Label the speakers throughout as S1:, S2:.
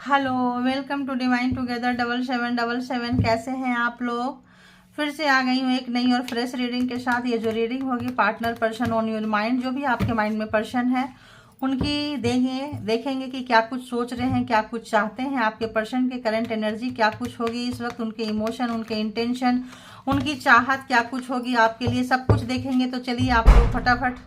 S1: Hello, welcome to divine together 7777। कैसे हैं आप लोग? फिर से आ गई हूँ एक नई और फ्रेश रीडिंग के साथ। ये जो रीडिंग होगी partner person on your mind, जो भी आपके माइंड में पर्सन है उनकी देखेंगे कि क्या कुछ सोच रहे हैं, क्या कुछ चाहते हैं आपके पर्सन के। करंट एनर्जी क्या कुछ होगी इस वक्त, उनके इमोशन, उनके इंटेंशन, उनकी चाहत क्या कुछ होगी आपके लिए, सब कुछ देखेंगे। तो चलिए आप लोग फटाफट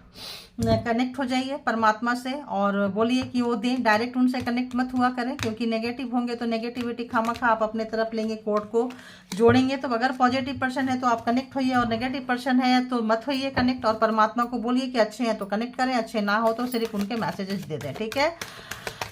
S1: कनेक्ट हो जाइए परमात्मा से और बोलिए कि वो दें। डायरेक्ट उनसे कनेक्ट मत हुआ करें, क्योंकि नेगेटिव होंगे तो नेगेटिविटी खामखा आप अपने तरफ लेंगे, कोड को जोड़ेंगे। तो अगर पॉजिटिव पर्सन है तो आप कनेक्ट होइए, और नेगेटिव पर्सन है तो मत होइए कनेक्ट। और परमात्मा को बोलिए कि अच्छे हैं तो कनेक्ट करें, अच्छे ना हो तो सिर्फ उनके मैसेजेस दे दें, ठीक है।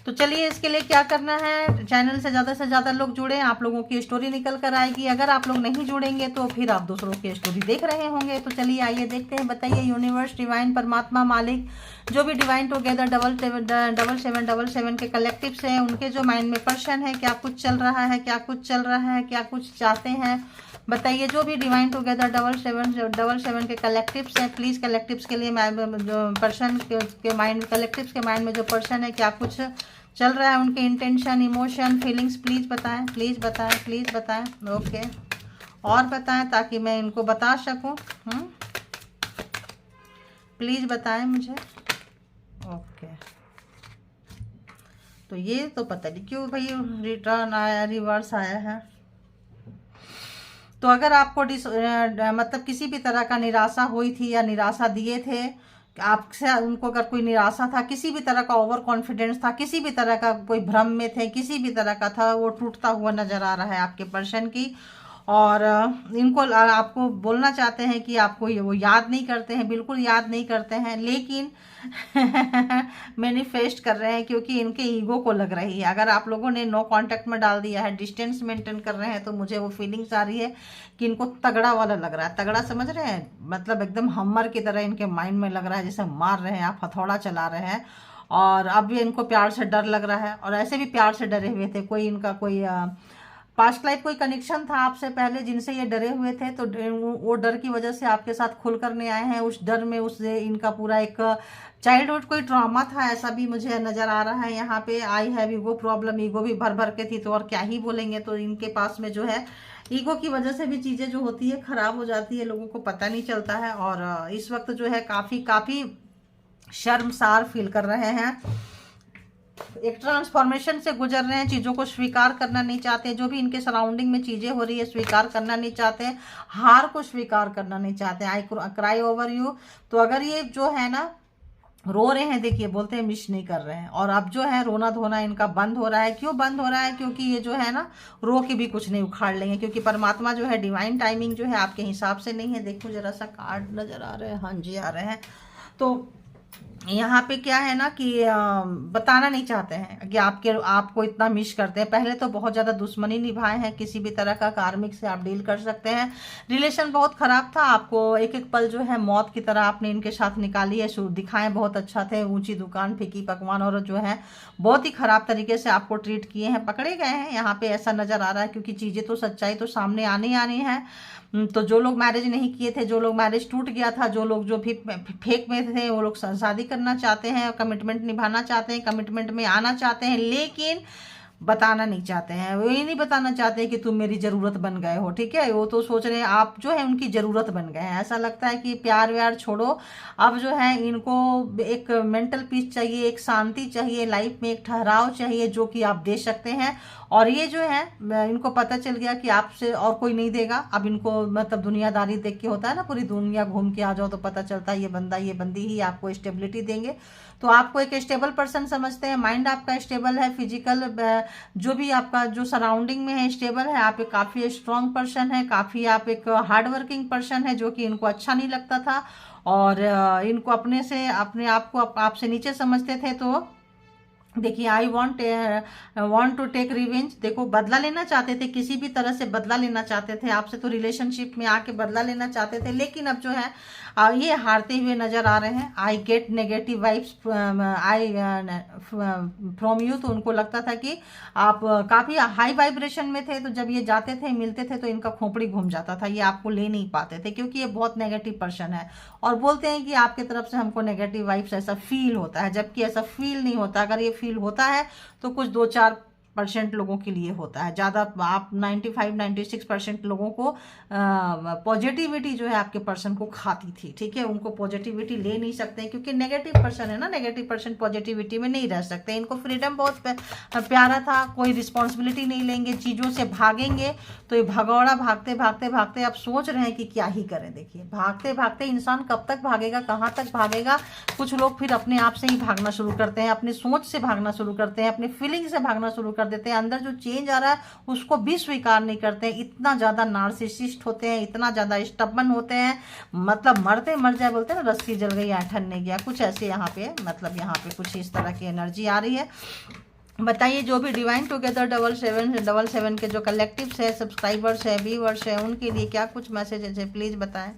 S1: तो चलिए इसके लिए क्या करना है, चैनल से ज़्यादा लोग जुड़े, आप लोगों की स्टोरी निकल कर आएगी। अगर आप लोग नहीं जुड़ेंगे तो फिर आप दूसरों की स्टोरी देख रहे होंगे। तो चलिए आइए देखते हैं। बताइए यूनिवर्स, डिवाइन, परमात्मा, मालिक, जो भी डिवाइन टुगेदर 7777 के कलेक्टिव्स हैं, उनके जो माइंड में पर्सन है, क्या कुछ चल रहा है, क्या कुछ चल रहा है, क्या कुछ चाहते हैं बताइए। जो भी डिवाइन टुगेदर 7777 के कलेक्टिव्स हैं, प्लीज़ कलेक्टिव्स के लिए जो पर्सन के माइंड, कलेक्टिव्स के माइंड में जो पर्सन है क्या कुछ चल रहा है, उनके इंटेंशन, इमोशन, फीलिंग्स प्लीज़ बताएं, प्लीज़ बताएं, प्लीज़ बताएं। ओके, और बताएं ताकि मैं इनको बता सकूं। प्लीज़ बताएं मुझे। ओके, तो ये तो पता नहीं क्यों भाई रिटर्न आया, रिवर्स आया है। तो अगर आपको मतलब किसी भी तरह का निराशा हुई थी या निराशा दिए थे आपसे, उनको अगर कोई निराशा था, किसी भी तरह का ओवर कॉन्फिडेंस था, किसी भी तरह का कोई भ्रम में थे, किसी भी तरह का था, वो टूटता हुआ नजर आ रहा है आपके पर्सन की। और इनको आपको बोलना चाहते हैं कि आपको वो याद नहीं करते हैं, बिल्कुल याद नहीं करते हैं, लेकिन मैनिफेस्ट कर रहे हैं क्योंकि इनके ईगो को लग रही है। अगर आप लोगों ने नो कांटेक्ट में डाल दिया है, डिस्टेंस मेंटेन कर रहे हैं, तो मुझे वो फीलिंग्स आ रही है कि इनको तगड़ा वाला लग रहा है। तगड़ा समझ रहे हैं, मतलब एकदम हमर की तरह इनके माइंड में लग रहा है, जैसे मार रहे हैं आप, हथौड़ा चला रहे हैं। और अब भी इनको प्यार से डर लग रहा है, और ऐसे भी प्यार से डरे हुए थे। कोई इनका कोई पास्ट लाइफ कोई कनेक्शन था आपसे पहले जिनसे ये डरे हुए थे, तो वो डर की वजह से आपके साथ खुल करने आए हैं। उस डर में उससे इनका पूरा एक चाइल्डहुड कोई ट्रॉमा था, ऐसा भी मुझे नजर आ रहा है यहाँ पे। I have ego problem, ego भी भर भर के थी, तो और क्या ही बोलेंगे। तो इनके पास में जो है ईगो की वजह से भी चीजें जो होती है खराब हो जाती है, लोगों को पता नहीं चलता है। और इस वक्त जो है काफी काफी शर्मसार फील कर रहे हैं, एक ट्रांसफॉर्मेशन से गुजर रहे हैं, चीज़ों को स्वीकार करना नहीं चाहते। जो भी इनके सराउंडिंग में चीज़ें हो रही है स्वीकार करना नहीं चाहते, हार को स्वीकार करना नहीं चाहते। I cry over you. तो अगर ये जो है ना रो रहे हैं, देखिए बोलते हैं मिस नहीं कर रहे हैं, और अब जो है रोना धोना इनका बंद हो रहा है। क्यों बंद हो रहा है? क्योंकि ये जो है ना रो के भी कुछ नहीं उखाड़ लेंगे, क्योंकि परमात्मा जो है डिवाइन टाइमिंग जो है आपके हिसाब से नहीं है। देखो जरा सा कार्ड नजर आ रहे हैं, हाँ जी आ रहे हैं। तो यहाँ पे क्या है ना कि बताना नहीं चाहते हैं कि आपको इतना मिस करते हैं। पहले तो बहुत ज़्यादा दुश्मनी निभाए हैं, किसी भी तरह का कार्मिक से आप डील कर सकते हैं। रिलेशन बहुत खराब था, आपको एक एक पल जो है मौत की तरह आपने इनके साथ निकाली है। दिखाएं बहुत अच्छा थे, ऊंची दुकान, फीकी पकवान, और जो है बहुत ही खराब तरीके से आपको ट्रीट किए हैं, पकड़े गए हैं यहाँ पे, ऐसा नजर आ रहा है। क्योंकि चीज़ें तो, सच्चाई तो सामने आनी आनी है। तो जो लोग मैरिज नहीं किए थे, जो लोग मैरिज टूट गया था, जो लोग जो भी फेक में थे, वो लोग शादी करना चाहते हैं, कमिटमेंट निभाना चाहते हैं, कमिटमेंट में आना चाहते हैं, लेकिन बताना नहीं चाहते हैं। वो ये नहीं बताना चाहते कि तुम मेरी जरूरत बन गए हो, ठीक है। वो तो सोच रहे हैं आप जो है उनकी जरूरत बन गए हैं। ऐसा लगता है कि प्यार व्यार छोड़ो, अब जो है इनको एक मेंटल पीस चाहिए, एक शांति चाहिए, लाइफ में एक ठहराव चाहिए, जो कि आप दे सकते हैं। और ये जो है इनको पता चल गया कि आपसे और कोई नहीं देगा। अब इनको मतलब दुनियादारी देख के होता है ना, पूरी दुनिया घूम के आ जाओ तो पता चलता है ये बंदा ये बंदी ही आपको स्टेबिलिटी देंगे। तो आपको एक स्टेबल पर्सन समझते हैं, माइंड आपका स्टेबल है, फिजिकल जो भी आपका जो सराउंडिंग में है स्टेबल है। आप एक काफ़ी स्ट्रांग पर्सन है, काफ़ी आप एक हार्ड वर्किंग पर्सन है, जो कि इनको अच्छा नहीं लगता था। और इनको अपने से, अपने आप को आपसे नीचे समझते थे। तो देखिए I want to take revenge, देखो बदला लेना चाहते थे, किसी भी तरह से बदला लेना चाहते थे आपसे। तो रिलेशनशिप में आके बदला लेना चाहते थे, लेकिन अब जो है ये हारते हुए नजर आ रहे हैं। I get negative vibes I from you. तो उनको लगता था कि आप काफ़ी हाई वाइब्रेशन में थे, तो जब ये जाते थे मिलते थे तो इनका खोपड़ी घूम जाता था, ये आपको ले नहीं पाते थे, क्योंकि ये बहुत नेगेटिव पर्सन है। और बोलते हैं कि आपके तरफ से हमको नेगेटिव वाइब्स ऐसा फील होता है, जबकि ऐसा फील नहीं होता। अगर ये फील होता है तो कुछ 2-4 परसेंट लोगों के लिए होता है। ज़्यादा आप 95-96% लोगों को पॉजिटिविटी जो है आपके पर्सन को खाती थी, ठीक है। उनको पॉजिटिविटी ले नहीं सकते क्योंकि नेगेटिव पर्सन है ना, नेगेटिव पर्सन पॉजिटिविटी में नहीं रह सकते। इनको फ्रीडम बहुत प्यारा था, कोई रिस्पॉन्सिबिलिटी नहीं लेंगे, चीज़ों से भागेंगे। तो ये भगौड़ा भागते भागते भागते आप सोच रहे हैं कि क्या ही करें। देखिए भागते भागते इंसान कब तक भागेगा, कहाँ तक भागेगा। कुछ लोग फिर अपने आप से ही भागना शुरू करते हैं, अपनी सोच से भागना शुरू करते हैं, अपनी फीलिंग से भागना शुरू कर देते हैं। अंदर जो चेंज आ रहा है उसको भी स्वीकार नहीं करते हैं। इतना ज़्यादा नार्सिसिस्ट होते हैं, इतना ज़्यादा स्टबन होते हैं, मतलब मरते मर जाए, बोलते हैं ना रस्सी जल गई ऐठन नहीं गया, कुछ ऐसे यहाँ पे मतलब यहाँ पे कुछ इस तरह की एनर्जी आ रही है। बताइए जो भी डिवाइन टुगेदर 7777 के जो कलेक्टिव्स है, सब्सक्राइबर्स है, व्यूअर्स है, उनके लिए क्या कुछ मैसेजेस है, प्लीज़ बताएं।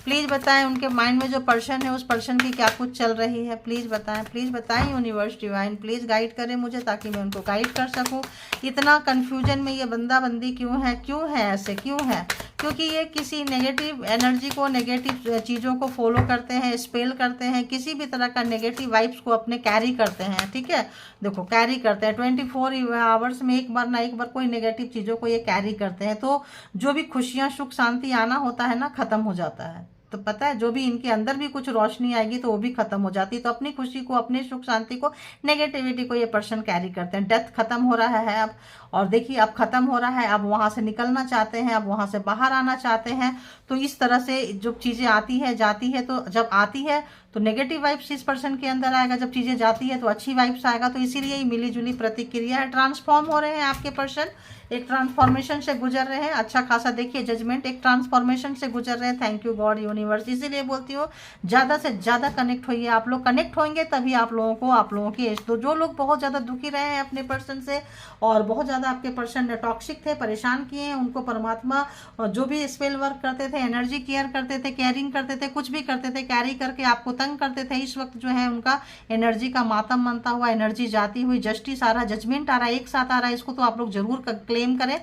S1: प्लीज़ बताएं उनके माइंड में जो पर्सन है उस पर्सन की क्या कुछ चल रही है, प्लीज़ बताएं। प्लीज़ बताएं यूनिवर्स डिवाइन, प्लीज़ गाइड करें मुझे ताकि मैं उनको गाइड कर सकूं। इतना कन्फ्यूजन में ये बंदा बंदी क्यों है ऐसे क्यों है? क्योंकि ये किसी नेगेटिव एनर्जी को, नेगेटिव चीज़ों को फॉलो करते हैं, स्पेल करते हैं, किसी भी तरह का नेगेटिव वाइब्स को अपने कैरी करते हैं, ठीक है। देखो कैरी करते हैं 24 आवर्स में एक बार ना एक बार कोई नेगेटिव चीज़ों को ये कैरी करते हैं। तो जो भी खुशियाँ, सुख, शांति आना होता है ना, ख़त्म हो जाता है। तो पता है जो भी इनके अंदर भी कुछ रोशनी आएगी तो वो भी खत्म हो जाती है। तो अपनी खुशी को, अपने सुख शांति को, नेगेटिविटी को ये पर्सन कैरी करते हैं। डेथ खत्म हो रहा है अब, और देखिए अब खत्म हो रहा है, अब वहां से निकलना चाहते हैं, अब वहां से बाहर आना चाहते हैं। तो इस तरह से जो चीजें आती है जाती है, तो जब आती है तो नेगेटिव वाइब्स इस पर्सन के अंदर आएगा, जब चीजें जाती है तो अच्छी वाइब्स आएगा। तो इसीलिए मिली जुली प्रतिक्रिया है। ट्रांसफॉर्म हो रहे हैं आपके पर्सन, एक ट्रांसफॉर्मेशन से गुजर रहे हैं। अच्छा खासा देखिए जजमेंट, एक ट्रांसफॉर्मेशन से गुजर रहे हैं। Thank you God universe. इसीलिए बोलती हूँ ज़्यादा से ज़्यादा कनेक्ट होइए। आप लोग कनेक्ट होंगे तभी आप लोगों की एज, तो जो लोग बहुत ज़्यादा दुखी रहे हैं अपने पर्सन से और बहुत ज़्यादा आपके पर्सन टॉक्सिक थे, परेशान किए हैं, उनको परमात्मा जो भी स्पेल वर्क करते थे, एनर्जी केयर करते थे, केयरिंग करते थे, कुछ भी करते थे, कैरी करके आपको तंग करते थे, इस वक्त जो है उनका एनर्जी का मातम मनता हुआ, एनर्जी जाती हुई, जस्टिस आ रहा, जजमेंट आ रहा, एक साथ आ रहा है। इसको तो आप लोग जरूर क्लेम करें।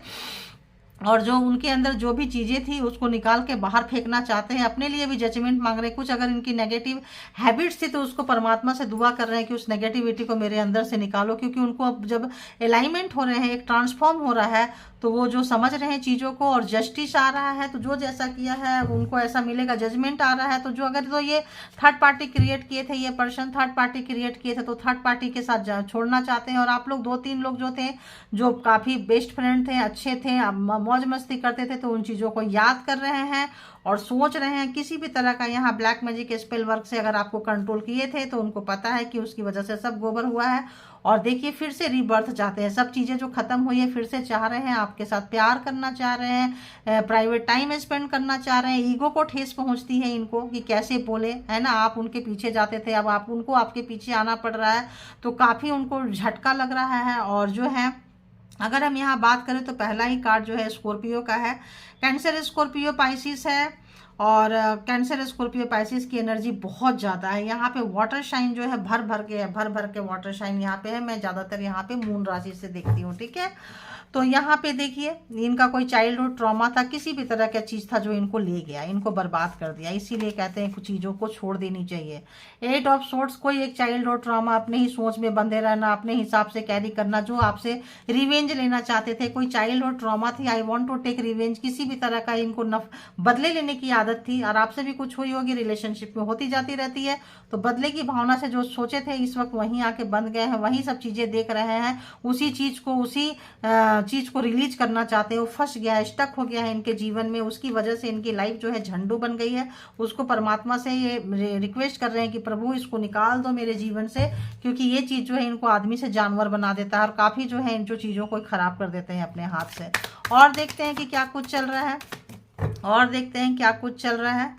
S1: और जो उनके अंदर जो भी चीज़ें थी उसको निकाल के बाहर फेंकना चाहते हैं, अपने लिए भी जजमेंट मांग रहे हैं। कुछ अगर इनकी नेगेटिव हैबिट्स थी तो उसको परमात्मा से दुआ कर रहे हैं कि उस नेगेटिविटी को मेरे अंदर से निकालो। क्योंकि उनको अब जब अलाइनमेंट हो रहे हैं, एक ट्रांसफॉर्म हो रहा है, तो वो जो समझ रहे हैं चीज़ों को और जस्टिस आ रहा है, तो जो जैसा किया है उनको ऐसा मिलेगा, जजमेंट आ रहा है। तो जो अगर तो ये थर्ड पार्टी क्रिएट किए थे, ये पर्सन थर्ड पार्टी क्रिएट किए थे, तो थर्ड पार्टी के साथ छोड़ना चाहते हैं। और आप लोग 2-3 लोग जो थे, जो काफ़ी बेस्ट फ्रेंड थे, अच्छे थे, मौज मस्ती करते थे, तो उन चीज़ों को याद कर रहे हैं और सोच रहे हैं। किसी भी तरह का यहाँ ब्लैक मैजिक स्पेल वर्क से अगर आपको कंट्रोल किए थे तो उनको पता है कि उसकी वजह से सब गोबर हुआ है। और देखिए फिर से रीबर्थ चाहते हैं, सब चीज़ें जो खत्म हुई है फिर से चाह रहे हैं, आपके साथ प्यार करना चाह रहे हैं, प्राइवेट टाइम स्पेंड करना चाह रहे हैं। ईगो को ठेस पहुंचती है इनको कि कैसे बोले, है ना। आप उनके पीछे जाते थे, अब आप उनको आपके पीछे आना पड़ रहा है, तो काफ़ी उनको झटका लग रहा है। और जो है अगर हम यहाँ बात करें तो पहला ही कार्ड जो है स्कॉर्पियो का है। कैंसर, स्कॉर्पियो, पाइसिस है। और कैंसर, स्कॉर्पियो, पाइसिस की एनर्जी बहुत ज़्यादा है। यहाँ पे वाटर शाइन जो है भर भर के है, भर भर के वाटर शाइन यहाँ पे है। मैं ज़्यादातर यहाँ पे मून राशि से देखती हूँ, ठीक है। तो यहाँ पे देखिए इनका कोई चाइल्डहुड ट्रॉमा था, किसी भी तरह का चीज़ था जो इनको ले गया, इनको बर्बाद कर दिया। इसीलिए कहते हैं कुछ चीज़ों को छोड़ देनी चाहिए। 8 ऑफ सोर्ट्स, कोई एक चाइल्डहुड ट्रॉमा, अपने ही सोच में बंधे रहना, अपने हिसाब से कैरी करना, जो आपसे रिवेंज लेना चाहते थे, कोई चाइल्डहुड ट्रॉमा थी, I want to take revenge, किसी भी तरह का इनको बदले लेने की आदत थी। और आपसे भी कुछ हुई होगी, रिलेशनशिप में होती जाती रहती है, तो बदले की भावना से जो सोचे थे इस वक्त वहीं आके बंध गए हैं, वहीं सब चीज़ें देख रहे हैं, उसी चीज़ को रिलीज करना चाहते हैं। वो फंस गया है, स्टक हो गया है इनके जीवन में, उसकी वजह से इनकी लाइफ जो है झंडू बन गई है। उसको परमात्मा से ये रिक्वेस्ट कर रहे हैं कि प्रभु इसको निकाल दो मेरे जीवन से, क्योंकि ये चीज़ जो है इनको आदमी से जानवर बना देता है और काफ़ी जो है इन जो चीज़ों को खराब कर देते हैं अपने हाथ से। और देखते हैं कि क्या कुछ चल रहा है, और देखते हैं क्या कुछ चल रहा है।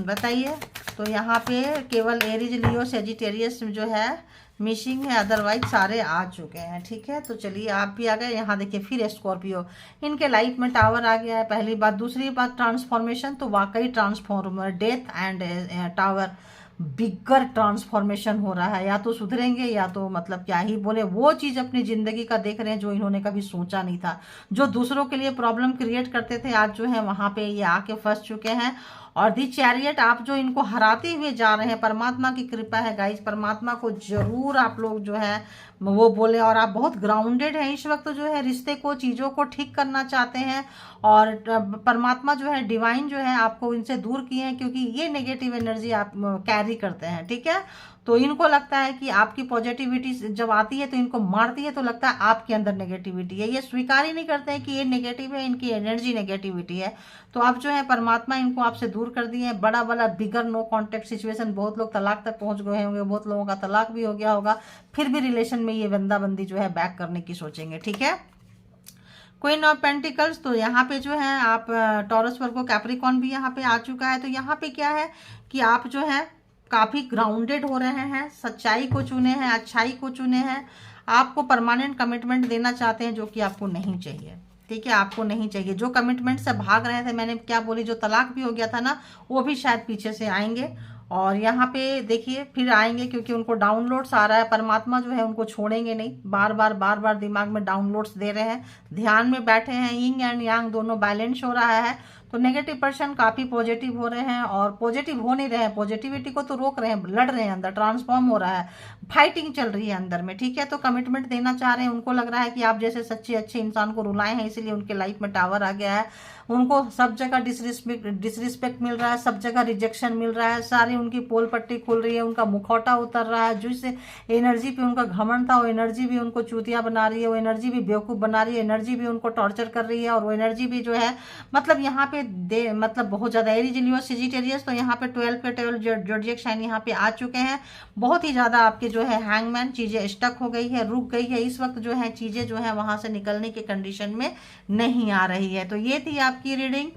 S1: बताइए। तो यहाँ पे केवल एरीज, लियो, सेजिटेरियस जो है मिसिंग है, अदरवाइज सारे आ चुके हैं, ठीक है। तो चलिए आप भी आ गए। यहाँ देखिए फिर स्कॉर्पियो, इनके लाइफ में टावर आ गया है, पहली बात। दूसरी बात ट्रांसफॉर्मेशन, तो वाकई transformer, death and tower, bigger transformation हो रहा है। या तो सुधरेंगे या तो मतलब क्या ही बोले, वो चीज़ अपनी ज़िंदगी का देख रहे हैं जो इन्होंने कभी सोचा नहीं था। जो दूसरों के लिए प्रॉब्लम क्रिएट करते थे आज जो है वहाँ पे ये आके फंस चुके हैं। और दी चैरियट, आप जो इनको हराते हुए जा रहे हैं, परमात्मा की कृपा है गाइस, परमात्मा को जरूर आप लोग जो है वो बोले। और आप बहुत ग्राउंडेड हैं इस वक्त, जो है रिश्ते को, चीज़ों को ठीक करना चाहते हैं। और परमात्मा जो है, डिवाइन जो है, आपको इनसे दूर किए हैं, क्योंकि ये नेगेटिव एनर्जी आप कैरी करते हैं, ठीक है। तो इनको लगता है कि आपकी पॉजिटिविटी जब आती है तो इनको मारती है, तो लगता है आपके अंदर नेगेटिविटी है। ये स्वीकार ही नहीं करते हैं कि ये नेगेटिव है, इनकी एनर्जी नेगेटिविटी है। तो अब जो है परमात्मा इनको आपसे दूर कर दिए हैं। बड़ा बड़ा बिगर नो कॉन्टेक्ट सिचुएशन, बहुत लोग तलाक तक पहुंच गए होंगे, बहुत लोगों का तलाक भी हो गया होगा, फिर भी रिलेशन में ये बंदा बंदी जो है बैक करने की सोचेंगे, ठीक है। क्वीन ऑफ पेंटिकल्स, तो यहाँ पे जो है आप टॉरस वर्गो कैप्रिकॉन भी यहाँ पे आ चुका है। तो यहाँ पे क्या है कि आप जो है काफी ग्राउंडेड हो रहे हैं, सच्चाई को चुने हैं, अच्छाई को चुने हैं। आपको परमानेंट कमिटमेंट देना चाहते हैं, जो कि आपको नहीं चाहिए, ठीक है, आपको नहीं चाहिए। जो कमिटमेंट से भाग रहे थे, मैंने क्या बोली, जो तलाक भी हो गया था ना, वो भी शायद पीछे से आएंगे। और यहाँ पे देखिए फिर आएंगे, क्योंकि उनको डाउनलोड्स आ रहा है। परमात्मा जो है उनको छोड़ेंगे नहीं, बार बार दिमाग में डाउनलोड्स दे रहे हैं, ध्यान में बैठे हैं, यिंग एंड यांग दोनों बैलेंस हो रहा है। तो नेगेटिव पर्सन काफी पॉजिटिव हो रहे हैं, और पॉजिटिव हो नहीं रहे हैं, पॉजिटिविटी को तो रोक रहे हैं, लड़ रहे हैं, अंदर ट्रांसफॉर्म हो रहा है, फाइटिंग चल रही है अंदर में, ठीक है। तो कमिटमेंट देना चाह रहे हैं, उनको लग रहा है कि आप जैसे सच्चे अच्छे इंसान को रुलाए हैं, इसीलिए उनके लाइफ में टावर आ गया है। उनको सब जगह डिसरिस्पेक्ट मिल रहा है, सब जगह रिजेक्शन मिल रहा है, सारी उनकी पोल पट्टी खुल रही है, उनका मुखौटा उतर रहा है। जिस एनर्जी पे उनका घमंड था, वो एनर्जी भी उनको चूतिया बना रही है, वो एनर्जी भी बेवकूफ बना रही है, एनर्जी भी उनको टॉर्चर कर रही है। और वो एनर्जी भी जो है मतलब यहाँ पे मतलब बहुत ज्यादा एरिजिलियस सिजिटेरियस, तो यहाँ पे 12 पे 12 जोडिएक साइन यहाँ पे आ चुके हैं। बहुत ही ज्यादा आपके जो है हैंगमैन, चीजें स्टक हो गई है, रुक गई है इस वक्त, जो है चीजें जो है वहां से निकलने की कंडीशन में नहीं आ रही है। तो ये थी आपकी रीडिंग।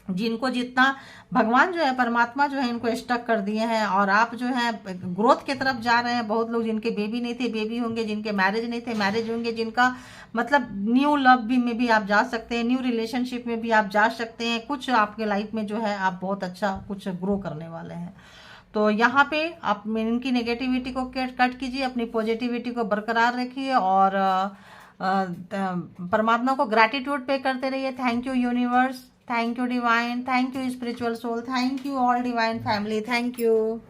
S1: जिनको जितना भगवान जो है, परमात्मा जो है इनको स्टक कर दिए हैं, और आप जो है ग्रोथ की तरफ जा रहे हैं। बहुत लोग जिनके बेबी नहीं थे, बेबी होंगे, जिनके मैरिज नहीं थे, मैरिज होंगे, जिनका मतलब न्यू लव भी में भी आप जा सकते हैं, न्यू रिलेशनशिप में भी आप जा सकते हैं। कुछ आपके लाइफ में जो है आप बहुत अच्छा कुछ ग्रो करने वाले हैं। तो यहाँ पे आप इनकी नेगेटिविटी को कट कीजिए, अपनी पॉजिटिविटी को बरकरार रखिए, और परमात्मा को ग्रैटिट्यूड पे करते रहिए। Thank you universe, thank you divine, thank you spiritual soul, thank you all divine family, thank you.